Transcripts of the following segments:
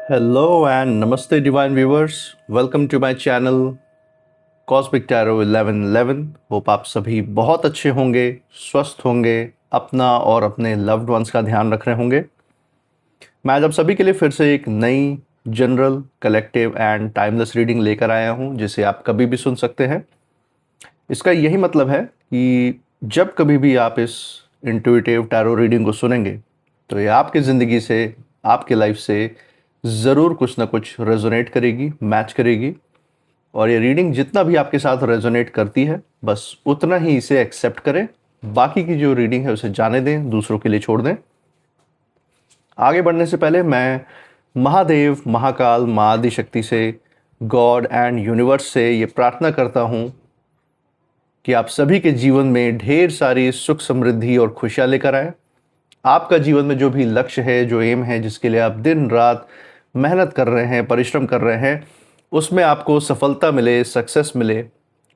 Hello and Namaste Divine Viewers. Welcome to my channel Cosmic Tarot 1111. Hope आप सभी बहुत अच्छे होंगे, स्वस्थ होंगे, अपना और अपने लव्ड वंस का ध्यान रख रहे होंगे। मैं आज आप सभी के लिए फिर से एक नई general, collective and timeless reading लेकर आया हूं, जिसे आप कभी भी सुन सकते हैं। इसका यही मतलब है कि जब कभी भी आप इस इंट्यूटिव टैरो रीडिंग को सुनेंगे तो ये आपकी ज़िंदगी से, आपके लाइफ से ज़रूर कुछ ना कुछ रेजोनेट करेगी, मैच करेगी। और ये रीडिंग जितना भी आपके साथ रेजोनेट करती है, बस उतना ही इसे एक्सेप्ट करें। बाकी की जो रीडिंग है उसे जाने दें, दूसरों के लिए छोड़ दें। आगे बढ़ने से पहले मैं महादेव, महाकाल, माँ आदि शक्ति से, गॉड एंड यूनिवर्स से ये प्रार्थना करता हूँ कि आप सभी के जीवन में ढेर सारी सुख, समृद्धि और खुशियाँ लेकर आए। आपका जीवन में जो भी लक्ष्य है, जो एम है, जिसके लिए आप दिन रात मेहनत कर रहे हैं, परिश्रम कर रहे हैं, उसमें आपको सफलता मिले, सक्सेस मिले।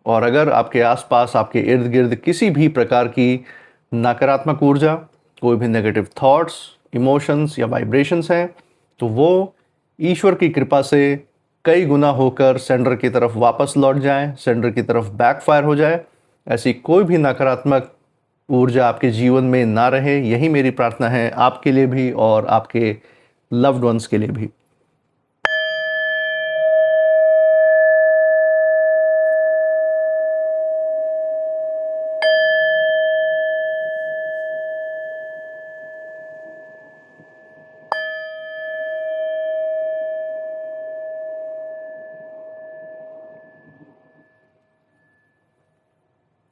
और अगर आपके आसपास, आपके इर्द गिर्द किसी भी प्रकार की नकारात्मक ऊर्जा, कोई भी नेगेटिव थॉट्स, इमोशंस या वाइब्रेशंस हैं, तो वो ईश्वर की कृपा से कई गुना होकर सेंडर की तरफ वापस लौट जाएं, सेंडर की तरफ बैकफायर हो जाए। ऐसी कोई भी नकारात्मक ऊर्जा आपके जीवन में ना रहे, यही मेरी प्रार्थना है आपके लिए भी और आपके लव्ड वंस के लिए भी।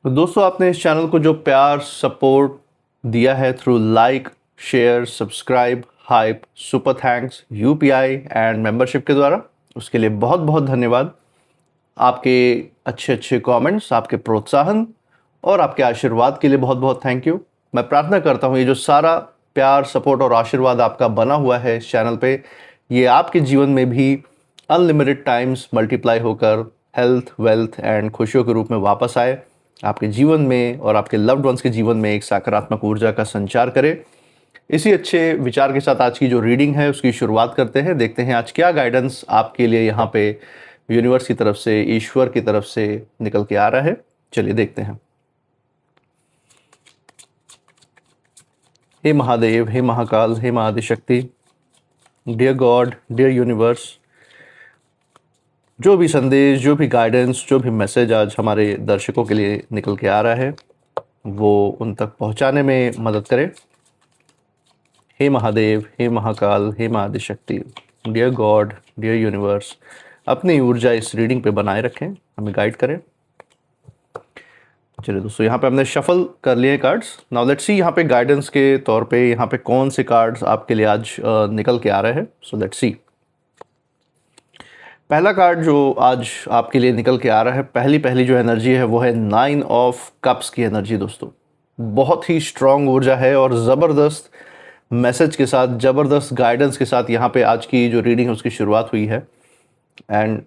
तो दोस्तों, आपने इस चैनल को जो प्यार, सपोर्ट दिया है through like, share, subscribe, hype, super thanks, UPI and membership के द्वारा, उसके लिए बहुत बहुत धन्यवाद। आपके अच्छे अच्छे कमेंट्स, आपके प्रोत्साहन और आपके आशीर्वाद के लिए बहुत बहुत थैंक यू। मैं प्रार्थना करता हूँ ये जो सारा प्यार, सपोर्ट और आशीर्वाद आपका बना हुआ है इस चैनल पे, ये आपके जीवन में भी अनलिमिटेड टाइम्स मल्टीप्लाई होकर हेल्थ, वेल्थ एंड खुशियों के रूप में वापस आए, आपके जीवन में और आपके लव्ड वंस के जीवन में एक सकारात्मक ऊर्जा का संचार करे। इसी अच्छे विचार के साथ आज की जो रीडिंग है उसकी शुरुआत करते हैं। देखते हैं आज क्या गाइडेंस आपके लिए यहाँ पे यूनिवर्स की तरफ से, ईश्वर की तरफ से निकल के आ रहा है। चलिए देखते हैं। हे महादेव, हे महाकाल, हे महाआदिशक्ति, डियर गॉड, डियर यूनिवर्स, जो भी संदेश, जो भी गाइडेंस, जो भी मैसेज आज हमारे दर्शकों के लिए निकल के आ रहा है वो उन तक पहुंचाने में मदद करे। हे महादेव, हे महाकाल, हे महाआदिशक्ति, डियर गॉड, डियर यूनिवर्स, अपनी ऊर्जा इस रीडिंग पे बनाए रखें, हमें गाइड करें। चलिए दोस्तों, यहाँ पे हमने शफल कर लिए कार्ड्स। नाउ लेट्स सी यहाँ पे गाइडेंस के तौर पे यहाँ पे कौन से कार्ड्स आपके लिए आज निकल के आ रहे हैं। So let's see. पहला कार्ड जो आज आपके लिए निकल के आ रहा है, पहली जो एनर्जी है वो है 9 ऑफ कप्स की एनर्जी। दोस्तों, बहुत ही स्ट्रांग ऊर्जा है और ज़बरदस्त मैसेज के साथ, ज़बरदस्त गाइडेंस के साथ यहाँ पे आज की जो रीडिंग है उसकी शुरुआत हुई है। एंड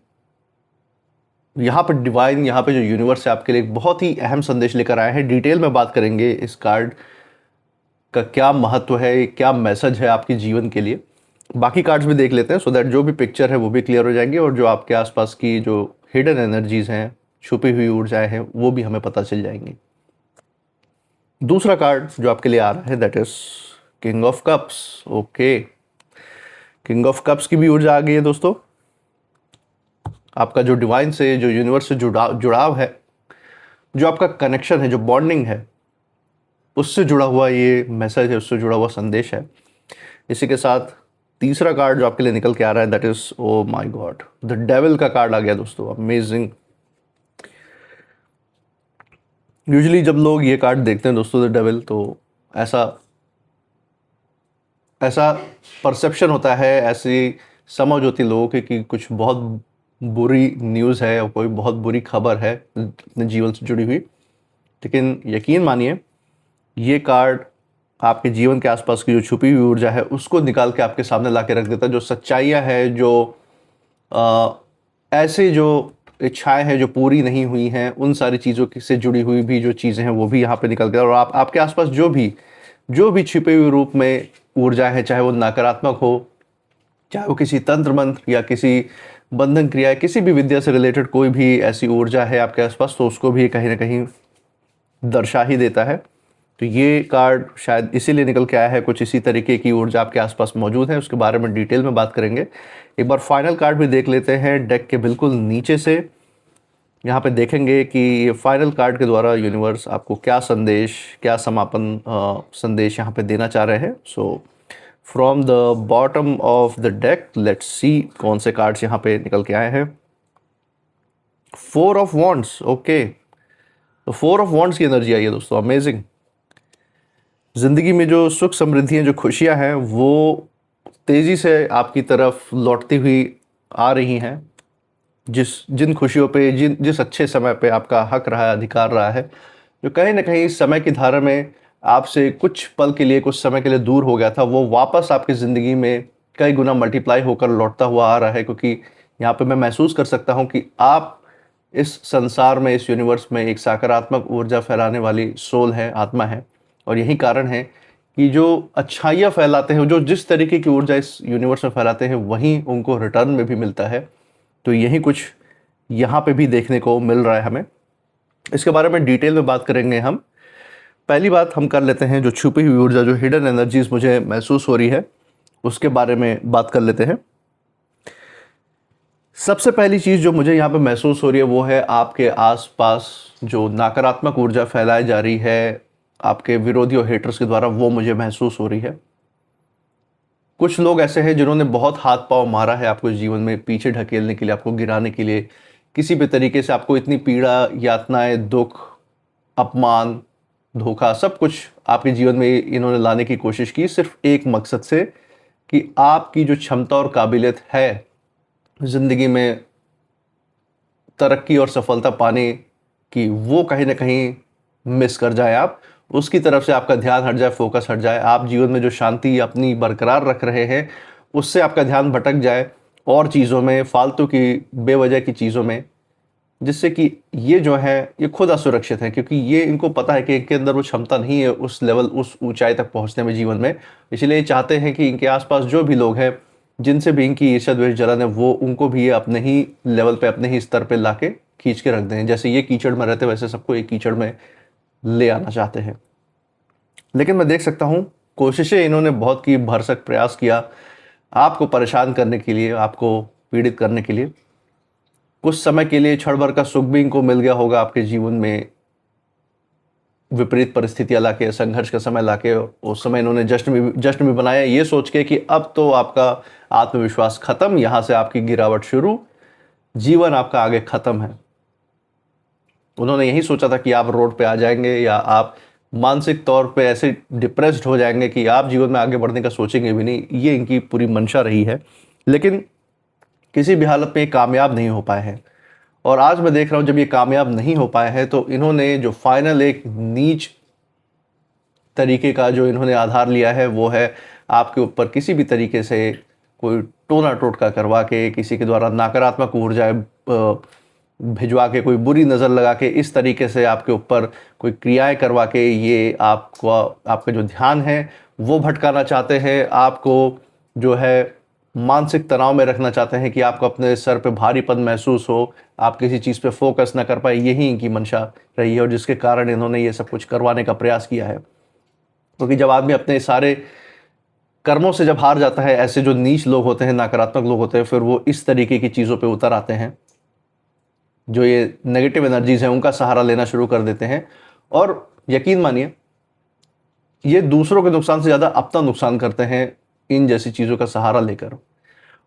यहाँ पर डिवाइन, यहाँ पे जो यूनिवर्स है आपके लिए एक बहुत ही अहम संदेश लेकर आए हैं। डिटेल में बात करेंगे इस कार्ड का क्या महत्व है, क्या मैसेज है आपके जीवन के लिए। बाकी कार्ड्स भी देख लेते हैं सो दैट जो भी पिक्चर है वो भी क्लियर हो जाएंगे और जो आपके आसपास की जो हिडन एनर्जीज हैं, छुपी हुई ऊर्जाएं हैं, वो भी हमें पता चल जाएंगी। दूसरा कार्ड जो आपके लिए आ रहा है that is king of cups. Okay, king of cups की भी ऊर्जा आ गई है दोस्तों। आपका जो डिवाइन से, जो यूनिवर्स से जुड़ाव है, जो आपका कनेक्शन है, जो बॉन्डिंग है, उससे जुड़ा हुआ ये मैसेज है, उससे जुड़ा हुआ संदेश है। इसी के साथ तीसरा कार्ड जो आपके लिए निकल के आ रहा है that is, oh my God, the devil का कार्ड आ गया दोस्तों। अमेजिंग। यूजुअली जब लोग ये कार्ड देखते हैं दोस्तों, द डेविल, तो ऐसा परसेप्शन होता है, ऐसी समझ होती है लोगों की कि कुछ बहुत बुरी न्यूज़ है, कोई बहुत बुरी खबर है अपने जीवन से जुड़ी हुई। लेकिन यकीन मानिए, ये कार्ड आपके जीवन के आसपास की जो छुपी हुई ऊर्जा है उसको निकाल के आपके सामने ला के रख देता है। जो सच्चाइयाँ हैं, जो ऐसे जो इच्छाएं हैं जो पूरी नहीं हुई हैं, उन सारी चीज़ों से जुड़ी हुई भी जो चीज़ें हैं वो भी यहाँ पे निकल के, और आपके आसपास जो भी छिपे हुए रूप में ऊर्जा है, चाहे वो नकारात्मक हो चाहे वो किसी तंत्र मंत्र या किसी बंधन क्रिया, किसी भी विद्या से रिलेटेड कोई भी ऐसी ऊर्जा है आपके आसपास, तो उसको भी कहीं ना कहीं दर्शा ही देता है। तो ये कार्ड शायद इसीलिए निकल के आया है, कुछ इसी तरीके की ऊर्जा आपके आसपास मौजूद है। उसके बारे में डिटेल में बात करेंगे। एक बार फाइनल कार्ड भी देख लेते हैं डेक के बिल्कुल नीचे से। यहाँ पे देखेंगे कि ये फाइनल कार्ड के द्वारा यूनिवर्स आपको क्या संदेश, क्या समापन संदेश यहाँ पे देना चाह रहे हैं। So from the bottom of the deck let's see कौन से कार्ड्स यहाँ पे निकल के आए हैं। 4 ऑफ वॉन्ड्स, ओके, तो 4 ऑफ वॉन्ड्स की एनर्जी आई है दोस्तों, अमेजिंग। ज़िंदगी में जो सुख समृद्धियाँ, जो खुशियाँ हैं, वो तेज़ी से आपकी तरफ लौटती हुई आ रही हैं। जिन खुशियों पे, जिस अच्छे समय पे आपका हक रहा है, अधिकार रहा है, जो कहीं ना कहीं समय की धारा में आपसे कुछ पल के लिए, कुछ समय के लिए दूर हो गया था, वो वापस आपकी ज़िंदगी में कई गुना मल्टीप्लाई होकर लौटता हुआ आ रहा है। क्योंकि यहाँ पे मैं महसूस कर सकता हूँ कि आप इस संसार में, इस यूनिवर्स में एक सकारात्मक ऊर्जा फैलाने वाली सोल है, आत्मा है। और यही कारण है कि जो अच्छाइयाँ फैलाते हैं, जो जिस तरीके की ऊर्जा इस यूनिवर्स में फैलाते हैं, वहीं उनको रिटर्न में भी मिलता है। तो यही कुछ यहाँ पे भी देखने को मिल रहा है हमें। इसके बारे में डिटेल में बात करेंगे हम। पहली बात हम कर लेते हैं, जो छुपी हुई ऊर्जा, जो हिडन एनर्जीज मुझे महसूस हो रही है, उसके बारे में बात कर लेते हैं। सबसे पहली चीज़ जो मुझे यहाँ पे महसूस हो रही है वो है आपके आसपास जो नकारात्मक ऊर्जा फैलाई जा रही है आपके विरोधी और हेटर्स के द्वारा, वो मुझे महसूस हो रही है। कुछ लोग ऐसे हैं जिन्होंने बहुत हाथ पांव मारा है आपको जीवन में, पीछे ढकेलने के लिए, आपको गिराने के लिए, किसी भी तरीके से आपको इतनी पीड़ा, यातनाएं, दुख, अपमान, धोखा, सब कुछ आपके जीवन में इन्होंने लाने की कोशिश की, सिर्फ एक मकसद से कि आपकी जो क्षमता और काबिलियत है ज़िंदगी में तरक्की और सफलता पाने की, वो कहीं ना कहीं मिस कर जाए आप, उसकी तरफ से आपका ध्यान हट जाए, फोकस हट जाए। आप जीवन में जो शांति अपनी बरकरार रख रहे हैं उससे आपका ध्यान भटक जाए और चीज़ों में, फालतू की, बेवजह की चीज़ों में, जिससे कि ये जो है ये खुद असुरक्षित है। क्योंकि ये इनको पता है कि इनके अंदर वो क्षमता नहीं है उस लेवल, उस ऊंचाई तक पहुंचने में जीवन में। इसलिए ये चाहते हैं कि इनके आसपास जो भी लोग हैं, जिनसे भी इनकी ईर्ष्या द्वेष जलन है, वो उनको भी ये अपने ही लेवल पे, अपने ही स्तर पे लाके खींच के रख दें। जैसे ये कीचड़ में रहते वैसे सबको एक कीचड़ में ले आना चाहते हैं। लेकिन मैं देख सकता हूँ कोशिशें इन्होंने बहुत की, भरसक प्रयास किया आपको परेशान करने के लिए, आपको पीड़ित करने के लिए। कुछ समय के लिए क्षण भर का सुख भी इनको मिल गया होगा आपके जीवन में, विपरीत परिस्थितियां लाके, संघर्ष का समय लाके। उस समय इन्होंने जश्न भी बनाया, ये सोच के कि अब तो आपका आत्मविश्वास खत्म, यहाँ से आपकी गिरावट शुरू, जीवन आपका आगे खत्म है। उन्होंने यही सोचा था कि आप रोड पे आ जाएंगे या आप मानसिक तौर पे ऐसे डिप्रेस्ड हो जाएंगे कि आप जीवन में आगे बढ़ने का सोचेंगे भी नहीं। ये इनकी पूरी मंशा रही है, लेकिन किसी भी हालत में कामयाब नहीं हो पाए हैं। और आज मैं देख रहा हूँ जब ये कामयाब नहीं हो पाए हैं, तो इन्होंने जो फाइनल एक नीच तरीके का जो इन्होंने आधार लिया है, वो है आपके ऊपर किसी भी तरीके से कोई टोना टोटका करवा के, किसी के द्वारा नकारात्मक ऊर्जाएं भिजवा के, कोई बुरी नज़र लगा के, इस तरीके से आपके ऊपर कोई क्रियाएं करवा के ये आपको, आपका जो ध्यान है वो भटकाना चाहते हैं। आपको जो है मानसिक तनाव में रखना चाहते हैं कि आपको अपने सर पे भारीपन महसूस हो, आप किसी चीज़ पे फोकस ना कर पाए। यही इनकी मंशा रही है और जिसके कारण इन्होंने ये सब कुछ करवाने का प्रयास किया है। क्योंकि जब आदमी अपने सारे कर्मों से जब हार जाता है, ऐसे जो नीच लोग होते हैं, नकारात्मक लोग होते हैं, फिर वो इस तरीके की चीज़ों पे उतर आते हैं, जो ये नेगेटिव एनर्जीज हैं उनका सहारा लेना शुरू कर देते हैं। और यकीन मानिए, ये दूसरों के नुकसान से ज़्यादा अपना नुकसान करते हैं इन जैसी चीज़ों का सहारा लेकर।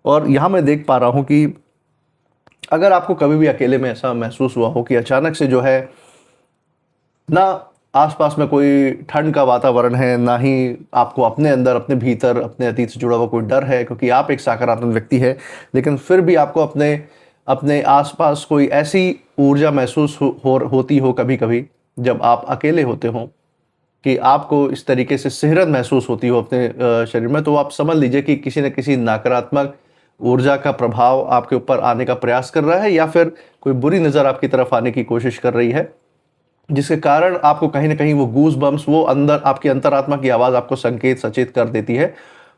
और यहाँ मैं देख पा रहा हूँ कि अगर आपको कभी भी अकेले में ऐसा महसूस हुआ हो कि अचानक से जो है ना आसपास में कोई ठंड का वातावरण है, ना ही आपको अपने अंदर, अपने भीतर, अपने अतीत से जुड़ा हुआ कोई डर है, क्योंकि आप एक सकारात्मक व्यक्ति है, लेकिन फिर भी आपको अपने आसपास कोई ऐसी ऊर्जा महसूस होती हो कभी कभी जब आप अकेले होते हो, कि आपको इस तरीके से सिहरन महसूस होती हो अपने शरीर में, तो आप समझ लीजिए कि किसी न किसी नकारात्मक ऊर्जा का प्रभाव आपके ऊपर आने का प्रयास कर रहा है, या फिर कोई बुरी नज़र आपकी तरफ आने की कोशिश कर रही है, जिसके कारण आपको कहीं ना कहीं वो गूज बम्स, वो अंदर आपकी अंतरात्मा की आवाज़ आपको संकेत, सचेत कर देती है।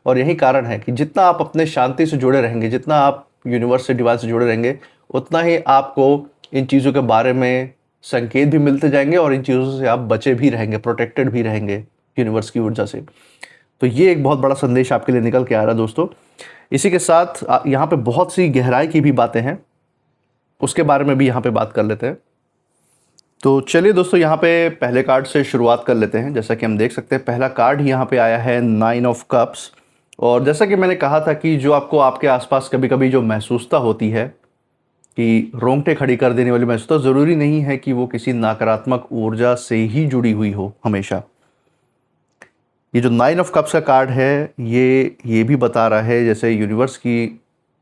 और यही कारण है कि जितना आप अपने शांति से जुड़े रहेंगे, जितना आप यूनिवर्स से, डिवाइन से जुड़े रहेंगे, उतना ही आपको इन चीज़ों के बारे में संकेत भी मिलते जाएंगे और इन चीज़ों से आप बचे भी रहेंगे, प्रोटेक्टेड भी रहेंगे यूनिवर्स की ऊर्जा से। तो ये एक बहुत बड़ा संदेश आपके लिए निकल के आ रहा है दोस्तों। इसी के साथ यहाँ पे बहुत सी गहराई की भी बातें हैं, उसके बारे में भी यहाँ पे बात कर लेते हैं। तो चलिए दोस्तों, यहाँ पे पहले कार्ड से शुरुआत कर लेते हैं। जैसा कि हम देख सकते हैं, पहला कार्ड यहाँ पे आया है 9 ऑफ कप्स। और जैसा कि मैंने कहा था कि जो आपको आपके आसपास कभी कभी जो महसूसता होती है कि रोंगटे खड़ी कर देने वाली महसूसता, ज़रूरी नहीं है कि वो किसी नकारात्मक ऊर्जा से ही जुड़ी हुई हो हमेशा। ये जो 9 ऑफ कप्स का कार्ड है, ये भी बता रहा है, जैसे यूनिवर्स की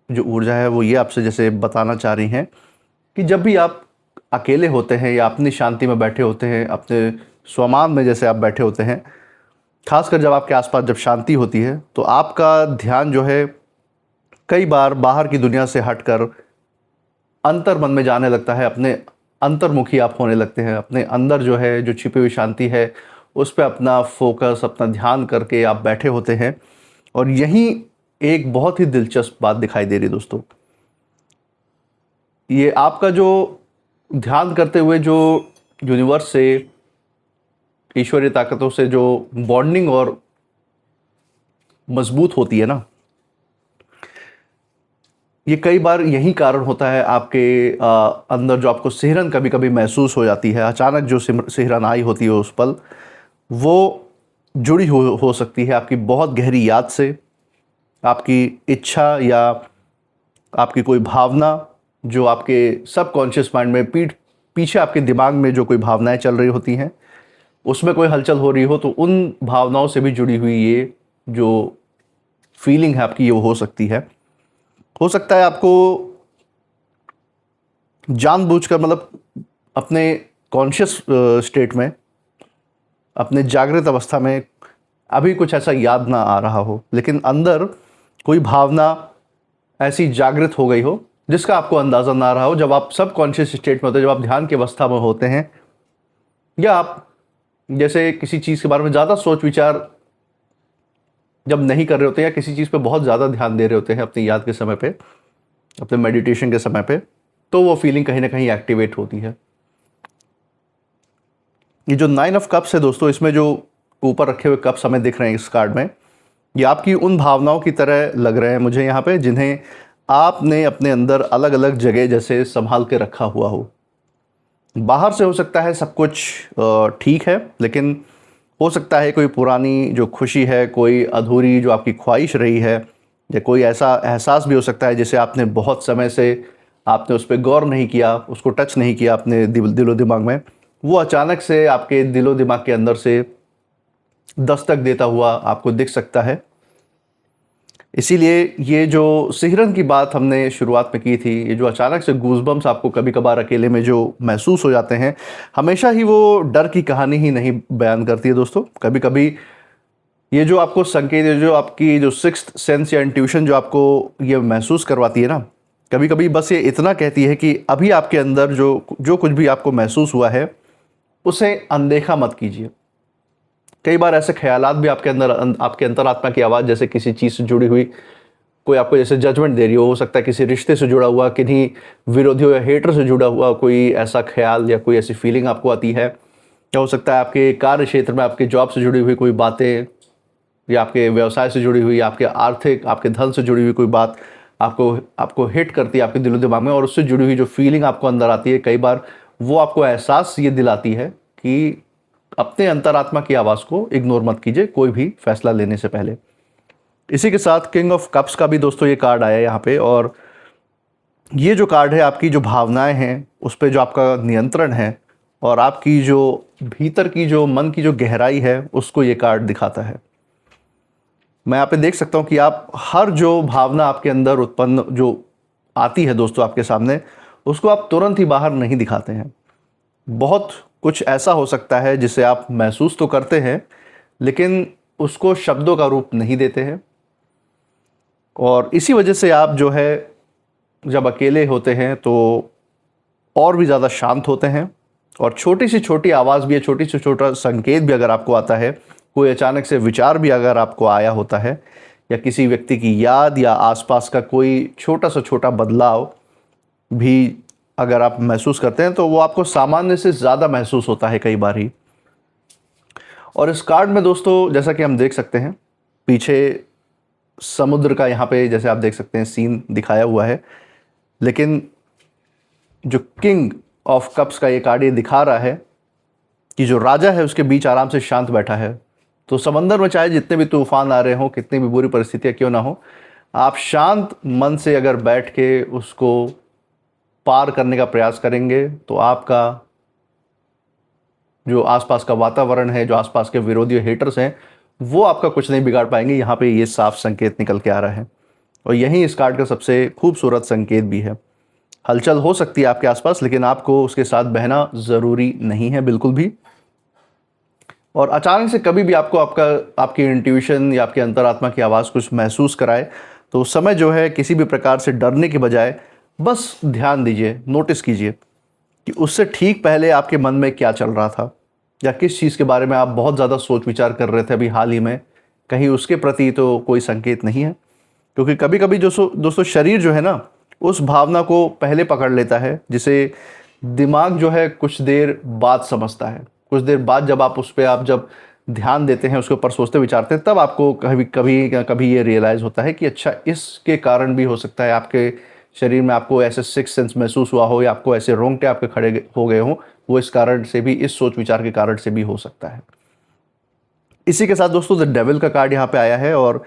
जो ऊर्जा है वो ये आपसे जैसे बताना चाह रही हैं कि जब भी आप अकेले होते हैं या अपनी शांति में बैठे होते हैं, अपने स्वमान में जैसे आप बैठे होते हैं, खासकर जब आपके आसपास जब शांति होती है, तो आपका ध्यान जो है कई बार बाहर की दुनिया से हटकर अंतर मन में जाने लगता है। अपने अंतर्मुखी आप होने लगते हैं, अपने अंदर जो है जो छिपी हुई शांति है उस पर अपना फोकस, अपना ध्यान करके आप बैठे होते हैं। और यहीं एक बहुत ही दिलचस्प बात दिखाई दे रही है दोस्तों। ये आपका जो ध्यान करते हुए जो यूनिवर्स से, ईश्वरीय ताकतों से जो बॉन्डिंग और मजबूत होती है ना, ये कई बार यही कारण होता है आपके अंदर जो आपको सिहरन कभी कभी महसूस हो जाती है। अचानक जो सिहरन आई होती है उस पल, वो जुड़ी हो सकती है आपकी बहुत गहरी याद से, आपकी इच्छा या आपकी कोई भावना जो आपके सबकॉन्शियस माइंड में पीछे आपके दिमाग में जो कोई भावनाएं चल रही होती हैं, उसमें कोई हलचल हो रही हो, तो उन भावनाओं से भी जुड़ी हुई ये जो फीलिंग है आपकी, ये हो सकती है। हो सकता है आपको जानबूझकर, मतलब अपने कॉन्शियस स्टेट में, अपने जागृत अवस्था में अभी कुछ ऐसा याद ना आ रहा हो, लेकिन अंदर कोई भावना ऐसी जागृत हो गई हो जिसका आपको अंदाज़ा ना रहा हो। जब आप सब कॉन्शियस स्टेट में होते हैं, जब आप ध्यान की अवस्था में होते हैं, या आप जैसे किसी चीज़ के बारे में ज़्यादा सोच विचार जब नहीं कर रहे होते, या किसी चीज़ पे बहुत ज़्यादा ध्यान दे रहे होते हैं अपनी याद के समय पे, अपने मेडिटेशन के समय पे, तो वो फीलिंग कहीं ना कहीं एक्टिवेट होती है। ये जो 9 ऑफ कप्स है दोस्तों, इसमें जो ऊपर रखे हुए कप्स हमें दिख रहे हैं इस कार्ड में, ये आपकी उन भावनाओं की तरह लग रहे हैं मुझे यहाँ पे, जिन्हें आपने अपने अंदर अलग अलग जगह जैसे संभाल के रखा हुआ हो। बाहर से हो सकता है सब कुछ ठीक है, लेकिन हो सकता है कोई पुरानी जो खुशी है, कोई अधूरी जो आपकी ख्वाहिश रही है, या कोई ऐसा एहसास भी हो सकता है जिसे आपने बहुत समय से आपने उस पर गौर नहीं किया, उसको टच नहीं किया अपने दिलो दिमाग में, वो अचानक से आपके दिलो दिमाग के अंदर से दस्तक देता हुआ आपको दिख सकता है। इसीलिए ये जो सिहरन की बात हमने शुरुआत में की थी, ये जो अचानक से गूज़बम्स आपको कभी कभार अकेले में जो महसूस हो जाते हैं, हमेशा ही वो डर की कहानी ही नहीं बयान करती है दोस्तों। कभी कभी ये जो आपको संकेत, जो आपकी जो सिक्स्थ सेंस या इंट्यूशन जो आपको ये महसूस करवाती है ना, कभी कभी बस ये इतना कहती है कि अभी आपके अंदर जो कुछ भी आपको महसूस हुआ है उसे अनदेखा मत कीजिए। कई बार ऐसे ख्यालात भी आपके अंदर, आपके अंतरात्मा की आवाज़, जैसे किसी चीज़ से जुड़ी हुई कोई आपको जैसे जजमेंट दे रही हो सकता है किसी रिश्ते से जुड़ा हुआ, किन्हीं विरोधियों या हेटर से जुड़ा हुआ कोई ऐसा ख्याल या कोई ऐसी फीलिंग आपको आती है। या हो सकता है आपके कार्य क्षेत्र में, आपके जॉब से जुड़ी हुई कोई बातें, या आपके व्यवसाय से जुड़ी हुई, आपके आर्थिक, आपके धन से जुड़ी हुई कोई बात आपको हिट करती है आपके दिलो दिमाग में, और उससे जुड़ी हुई जो फीलिंग आपको अंदर आती है, कई बार वो आपको एहसास ये दिलाती है कि अपने अंतरात्मा की आवाज़ को इग्नोर मत कीजिए कोई भी फैसला लेने से पहले। इसी के साथ किंग ऑफ कप्स का भी दोस्तों ये कार्ड आया यहाँ पे, और ये जो कार्ड है आपकी जो भावनाएं हैं उस पर जो आपका नियंत्रण है, और आपकी जो भीतर की जो मन की जो गहराई है उसको ये कार्ड दिखाता है। मैं यहाँ पे देख सकता हूँ कि आप हर जो भावना आपके अंदर उत्पन्न जो आती है दोस्तों आपके सामने, उसको आप तुरंत ही बाहर नहीं दिखाते हैं। बहुत कुछ ऐसा हो सकता है जिसे आप महसूस तो करते हैं, लेकिन उसको शब्दों का रूप नहीं देते हैं, और इसी वजह से आप जो है जब अकेले होते हैं तो और भी ज़्यादा शांत होते हैं। और छोटी से छोटी आवाज़ भी है, छोटी से छोटा संकेत भी अगर आपको आता है, कोई अचानक से विचार भी अगर आपको आया होता है, या किसी व्यक्ति की याद या आसपास का कोई छोटा से छोटा बदलाव भी अगर आप महसूस करते हैं तो वो आपको सामान्य से ज़्यादा महसूस होता है कई बार ही। और इस कार्ड में दोस्तों जैसा कि हम देख सकते हैं, पीछे समुद्र का यहाँ पे जैसे आप देख सकते हैं सीन दिखाया हुआ है, लेकिन जो किंग ऑफ कप्स का ये कार्ड ये दिखा रहा है कि जो राजा है उसके बीच आराम से शांत बैठा है। तो समंदर में चाहे जितने भी तूफान आ रहे हों, कितनी भी बुरी परिस्थितियाँ क्यों ना हो, आप शांत मन से अगर बैठ के उसको पार करने का प्रयास करेंगे तो आपका जो आसपास का वातावरण है, जो आसपास के विरोधी हेटर्स हैं, वो आपका कुछ नहीं बिगाड़ पाएंगे। यहाँ पे ये साफ संकेत निकल के आ रहा है और यही इस कार्ड का सबसे खूबसूरत संकेत भी है। हलचल हो सकती है आपके आसपास, लेकिन आपको उसके साथ बहना ज़रूरी नहीं है बिल्कुल भी। और अचानक से कभी भी आपको आपकी इंट्यूशन या आपकी अंतरात्मा की आवाज़ कुछ महसूस कराए तो उस समय जो है किसी भी प्रकार से डरने के बजाय बस ध्यान दीजिए, नोटिस कीजिए कि उससे ठीक पहले आपके मन में क्या चल रहा था या किस चीज़ के बारे में आप बहुत ज़्यादा सोच विचार कर रहे थे अभी हाल ही में, कहीं उसके प्रति तो कोई संकेत नहीं है। क्योंकि कभी कभी दोस्तों शरीर जो है ना उस भावना को पहले पकड़ लेता है, जिसे दिमाग जो है कुछ देर बाद समझता है। कुछ देर बाद जब आप उस पर आप जब ध्यान देते हैं, उसके ऊपर सोचते विचारते हैं, तब आपको कभी कभी कभी ये रियलाइज़ होता है कि अच्छा इसके कारण भी हो सकता है आपके शरीर में आपको ऐसे सिक्स सेंस महसूस हुआ हो या आपको ऐसे रोंगटे आपके खड़े हो गए हों, वो इस कारण से भी, इस सोच विचार के कारण से भी हो सकता है। इसी के साथ दोस्तों द डेविल का कार्ड यहाँ पे आया है और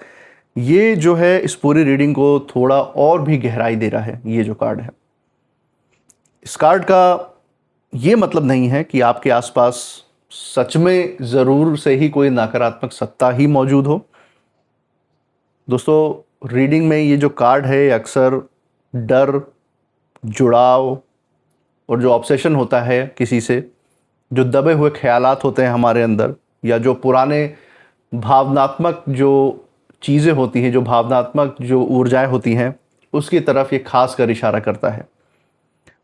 ये जो है इस पूरी रीडिंग को थोड़ा और भी गहराई दे रहा है। ये जो कार्ड है, इस कार्ड का ये मतलब नहीं है कि आपके आसपास सच में ज़रूर से ही कोई नकारात्मक सत्ता ही मौजूद हो। दोस्तों रीडिंग में ये जो कार्ड है अक्सर डर, जुड़ाव और जो ऑब्सेशन होता है किसी से, जो दबे हुए ख्यालात होते हैं हमारे अंदर, या जो पुराने भावनात्मक जो चीज़ें होती हैं, जो भावनात्मक जो ऊर्जाएं होती हैं, उसकी तरफ ये खास कर इशारा करता है।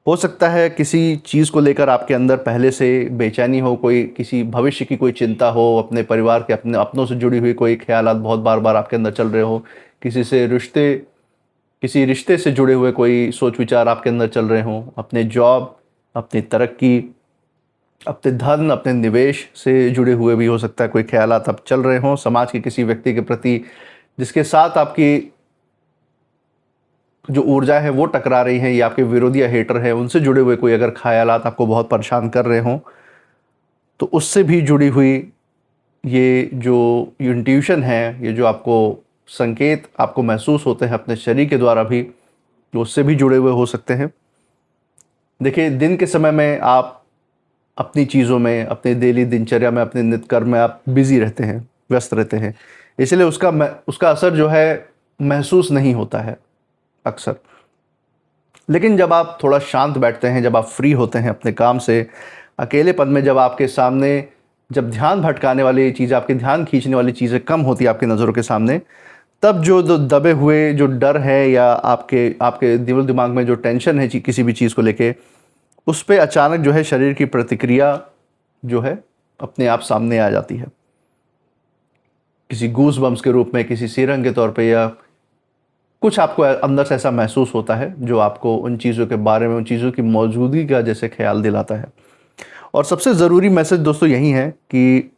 हो सकता है किसी चीज़ को लेकर आपके अंदर पहले से बेचैनी हो, कोई किसी भविष्य की कोई चिंता हो, अपने परिवार के अपनों से जुड़ी हुई कोई ख्यालात बहुत बार बार आपके अंदर चल रहे हो, किसी रिश्ते से जुड़े हुए कोई सोच विचार आपके अंदर चल रहे हों, अपने जॉब, अपनी तरक्की, अपने धन, अपने निवेश से जुड़े हुए भी हो सकता है कोई ख्यालात अब चल रहे हों, समाज के किसी व्यक्ति के प्रति जिसके साथ आपकी जो ऊर्जा है वो टकरा रही है, या आपके विरोधी या हेटर है, उनसे जुड़े हुए कोई अगर ख्यालात आपको बहुत परेशान कर रहे हों, तो उससे भी जुड़ी हुई ये जो इंट्यूशन है, ये जो आपको संकेत आपको महसूस होते हैं अपने शरीर के द्वारा भी, तो उससे भी जुड़े हुए हो सकते हैं। देखिए दिन के समय में आप अपनी चीज़ों में, अपने डेली दिनचर्या में, अपने नित्य कर्म में आप बिजी रहते हैं, व्यस्त रहते हैं, इसलिए उसका असर जो है महसूस नहीं होता है अक्सर। लेकिन जब आप थोड़ा शांत बैठते हैं, जब आप फ्री होते हैं अपने काम से, अकेलेपन में, जब आपके सामने जब ध्यान भटकाने वाली चीज़, आपके ध्यान खींचने वाली चीज़ें कम होती है आपकी नज़रों के सामने, तब जो दबे हुए जो डर है या आपके दिमाग में जो टेंशन है किसी भी चीज़ को लेके, उस पर अचानक जो है शरीर की प्रतिक्रिया जो है अपने आप सामने आ जाती है, किसी गूस बम्स के रूप में, किसी सीरंग के तौर पे, या कुछ आपको अंदर से ऐसा महसूस होता है जो आपको उन चीज़ों के बारे में, उन चीज़ों की मौजूदगी का जैसे ख्याल दिलाता है। और सबसे ज़रूरी मैसेज दोस्तों यही है कि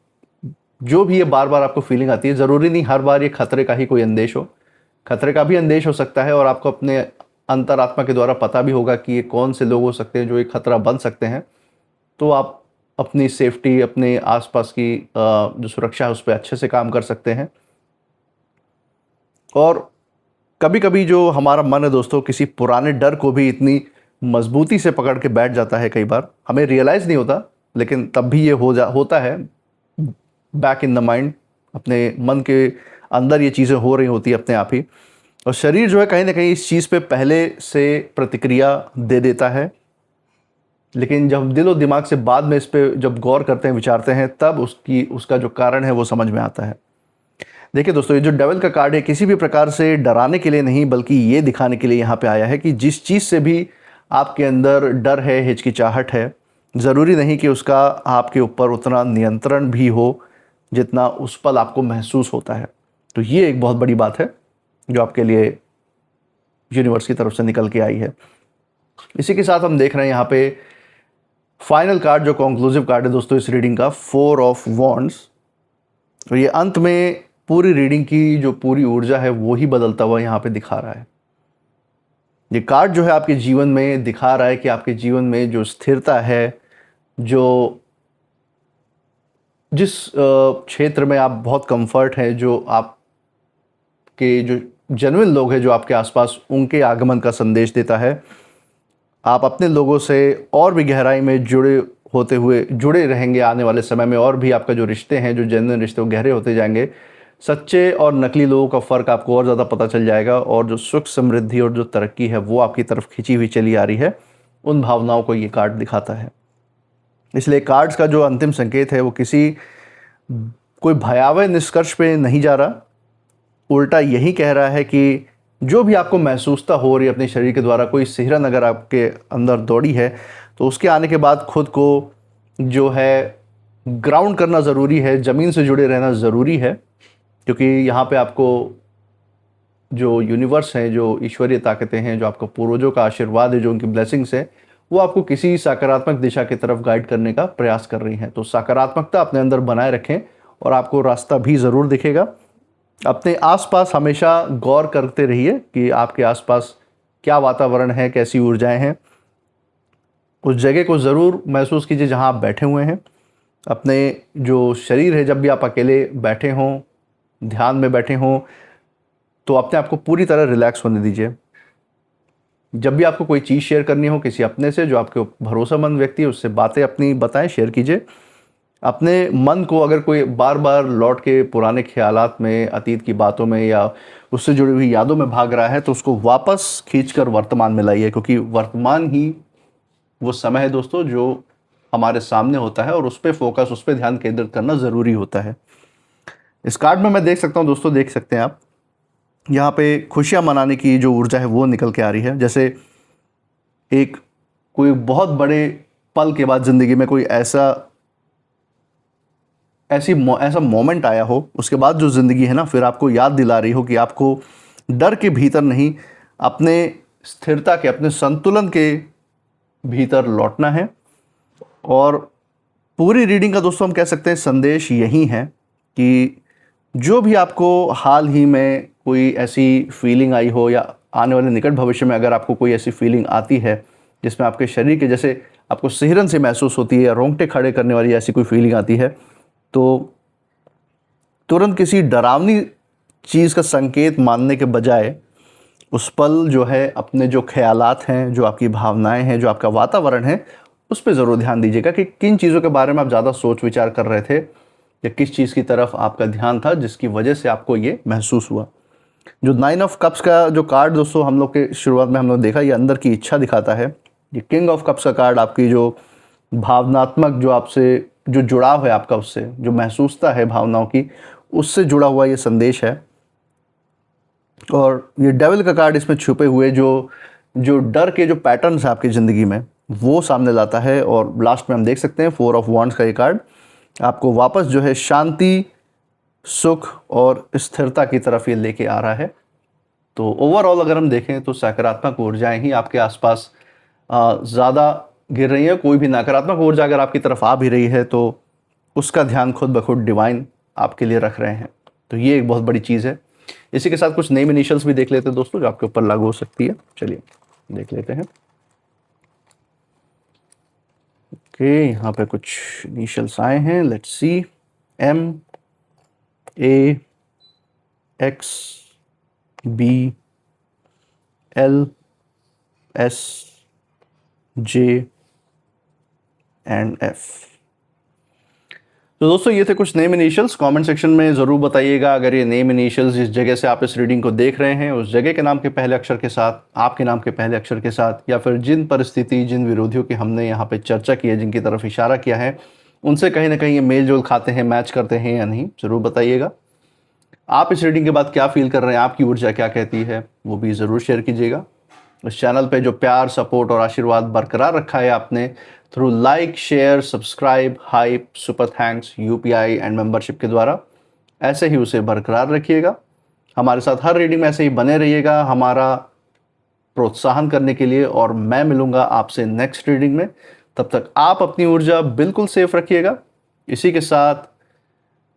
जो भी ये बार बार आपको फीलिंग आती है, ज़रूरी नहीं हर बार ये खतरे का ही कोई अंदेश हो, खतरे का भी अंदेश हो सकता है, और आपको अपने अंतरात्मा के द्वारा पता भी होगा कि ये कौन से लोग हो सकते हैं जो एक खतरा बन सकते हैं। तो आप अपनी सेफ्टी, अपने आसपास की जो सुरक्षा है उस पर अच्छे से काम कर सकते हैं। और कभी कभी जो हमारा मन है दोस्तों, किसी पुराने डर को भी इतनी मजबूती से पकड़ के बैठ जाता है, कई बार हमें रियलाइज़ नहीं होता, लेकिन तब भी ये होता है बैक इन द माइंड, अपने मन के अंदर ये चीज़ें हो रही होती है अपने आप ही, और शरीर जो है कहीं ना कहीं इस चीज़ पे पहले से प्रतिक्रिया दे देता है। लेकिन जब दिल और दिमाग से बाद में इस पर जब गौर करते हैं, विचारते हैं, तब उसका जो कारण है वो समझ में आता है। देखिए दोस्तों, ये जो डेविल का कार्ड है किसी भी प्रकार से डराने के लिए नहीं, बल्कि ये दिखाने के लिए यहाँ पे आया है कि जिस चीज़ से भी आपके अंदर डर है, हिचकिचाहट है, ज़रूरी नहीं कि उसका आपके ऊपर उतना नियंत्रण भी हो जितना उस पल आपको महसूस होता है। तो ये एक बहुत बड़ी बात है जो आपके लिए यूनिवर्स की तरफ से निकल के आई है। इसी के साथ हम देख रहे हैं यहाँ पे फाइनल कार्ड जो कंक्लूसिव कार्ड है दोस्तों इस रीडिंग का, 4 ऑफ वॉन्ड्स। तो ये अंत में पूरी रीडिंग की जो पूरी ऊर्जा है वो ही बदलता हुआ यहाँ पे दिखा रहा है। ये कार्ड जो है आपके जीवन में दिखा रहा है कि आपके जीवन में जो स्थिरता है, जो जिस क्षेत्र में आप बहुत कंफर्ट है, जो आपके जो जेन्युइन लोग हैं जो आपके आसपास, उनके आगमन का संदेश देता है। आप अपने लोगों से और भी गहराई में जुड़े रहेंगे आने वाले समय में, और भी आपका जो रिश्ते हैं, जो जेन्युइन रिश्ते, वो गहरे होते जाएंगे। सच्चे और नकली लोगों का फ़र्क आपको और ज़्यादा पता चल जाएगा, और जो सुख समृद्धि और जो तरक्की है वो आपकी तरफ खिंची हुई चली आ रही है। उन भावनाओं को ये कार्ड दिखाता है। इसलिए कार्ड्स का जो अंतिम संकेत है वो कोई भयावह निष्कर्ष पे नहीं जा रहा, उल्टा यही कह रहा है कि जो भी आपको महसूसता हो रही है अपने शरीर के द्वारा, कोई सिहरन अगर आपके अंदर दौड़ी है तो उसके आने के बाद खुद को जो है ग्राउंड करना ज़रूरी है, ज़मीन से जुड़े रहना ज़रूरी है। क्योंकि यहाँ पे आपको जो यूनिवर्स है, जो ईश्वरीय ताकतें हैं, जो आपका पूर्वजों का आशीर्वाद है, जो उनकी ब्लेसिंग्स है, वो आपको किसी सकारात्मक दिशा की तरफ गाइड करने का प्रयास कर रही हैं। तो सकारात्मकता अपने अंदर बनाए रखें और आपको रास्ता भी ज़रूर दिखेगा। अपने आसपास हमेशा गौर करते रहिए कि आपके आसपास क्या वातावरण है, कैसी ऊर्जाएं हैं। उस जगह को ज़रूर महसूस कीजिए जहां आप बैठे हुए हैं। अपने जो शरीर है, जब भी आप अकेले बैठे हों, ध्यान में बैठे हों, तो अपने आप को पूरी तरह रिलैक्स होने दीजिए। जब भी आपको कोई चीज़ शेयर करनी हो किसी अपने से, जो आपके भरोसेमंद व्यक्ति है, उससे बातें अपनी बताएं, शेयर कीजिए। अपने मन को अगर कोई बार बार लौट के पुराने ख्यालात में, अतीत की बातों में या उससे जुड़ी हुई यादों में भाग रहा है, तो उसको वापस खींचकर वर्तमान में लाइए। क्योंकि वर्तमान ही वो समय है दोस्तों जो हमारे सामने होता है, और उस पर फोकस, उस पर ध्यान केंद्रित करना ज़रूरी होता है। इस कार्ड में मैं देख सकता हूँ दोस्तों, देख सकते हैं आप, यहाँ पे खुशियाँ मनाने की जो ऊर्जा है वो निकल के आ रही है। जैसे एक कोई बहुत बड़े पल के बाद ज़िंदगी में कोई ऐसा मोमेंट आया हो, उसके बाद जो ज़िंदगी है ना, फिर आपको याद दिला रही हो कि आपको डर के भीतर नहीं, अपने स्थिरता के, अपने संतुलन के भीतर लौटना है। और पूरी रीडिंग का दोस्तों हम कह सकते हैं संदेश यही है कि जो भी आपको हाल ही में कोई ऐसी फीलिंग आई हो, या आने वाले निकट भविष्य में अगर आपको कोई ऐसी फीलिंग आती है जिसमें आपके शरीर के जैसे आपको सिहरन से महसूस होती है, या रोंगटे खड़े करने वाली ऐसी कोई फीलिंग आती है, तो तुरंत किसी डरावनी चीज़ का संकेत मानने के बजाय उस पल जो है अपने जो ख्यालात हैं, जो आपकी भावनाएं हैं, जो आपका वातावरण है, उस पर ज़रूर ध्यान दीजिएगा कि किन चीज़ों के बारे में आप ज़्यादा सोच विचार कर रहे थे, या किस चीज़ की तरफ आपका ध्यान था जिसकी वजह से आपको ये महसूस हुआ। जो 9 ऑफ कप्स का जो कार्ड दोस्तों हम लोग के शुरुआत में हम लोग देखा, ये अंदर की इच्छा दिखाता है। ये किंग ऑफ कप्स का कार्ड आपकी जो भावनात्मक, जो आपसे जो जुड़ाव है आपका, उससे जो महसूसता है भावनाओं की, उससे जुड़ा हुआ ये संदेश है। और ये डेविल का कार्ड इसमें छुपे हुए जो डर के जो पैटर्न्स हैं आपकी ज़िंदगी में, वो सामने लाता है। और लास्ट में हम देख सकते हैं 4 ऑफ वॉन्ड्स का ये कार्ड आपको वापस जो है शांति, सुख और स्थिरता की तरफ ये लेके आ रहा है। तो ओवरऑल अगर हम देखें तो सकारात्मक ऊर्जाएं ही आपके आसपास ज़्यादा गिर रही है। कोई भी नकारात्मक ऊर्जा अगर आपकी तरफ आ भी रही है तो उसका ध्यान खुद ब खुद डिवाइन आपके लिए रख रहे हैं। तो ये एक बहुत बड़ी चीज़ है। इसी के साथ कुछ नेम इनिशियल्स भी देख लेते हैं दोस्तों, जो आपके ऊपर लागू हो सकती है। चलिए देख लेते हैं। ओके, यहाँ पे कुछ इनिशियल्स आए हैं, let's see. M A X B L S J and F। तो दोस्तों ये थे कुछ नेम इनिशियल्स। कमेंट सेक्शन में ज़रूर बताइएगा अगर ये नेम इनिशियल्स जिस जगह से आप इस रीडिंग को देख रहे हैं, उस जगह के नाम के पहले अक्षर के साथ, आपके नाम के पहले अक्षर के साथ, या फिर जिन परिस्थिति, जिन विरोधियों की हमने यहाँ पे चर्चा की है, जिनकी तरफ इशारा किया है, उनसे कहीं ना कहीं ये मेल जोल खाते हैं, मैच करते हैं या नहीं, ज़रूर बताइएगा। आप इस रीडिंग के बाद क्या फील कर रहे हैं, आपकी ऊर्जा क्या कहती है, वो भी ज़रूर शेयर कीजिएगा। इस चैनल पे जो प्यार, सपोर्ट और आशीर्वाद बरकरार रखा है आपने through like, share, subscribe, hype, super thanks, UPI and membership के द्वारा, ऐसे ही उसे बरकरार रखिएगा। हमारे साथ हर रीडिंग में ऐसे ही बने रहिएगा हमारा प्रोत्साहन करने के लिए, और मैं मिलूंगा आपसे नेक्स्ट रीडिंग में। तब तक आप अपनी ऊर्जा बिल्कुल सेफ रखिएगा। इसी के साथ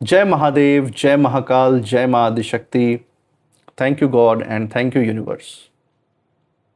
जय महादेव, जय महाकाल, जय मां Adishakti. Thank you God and thank you universe.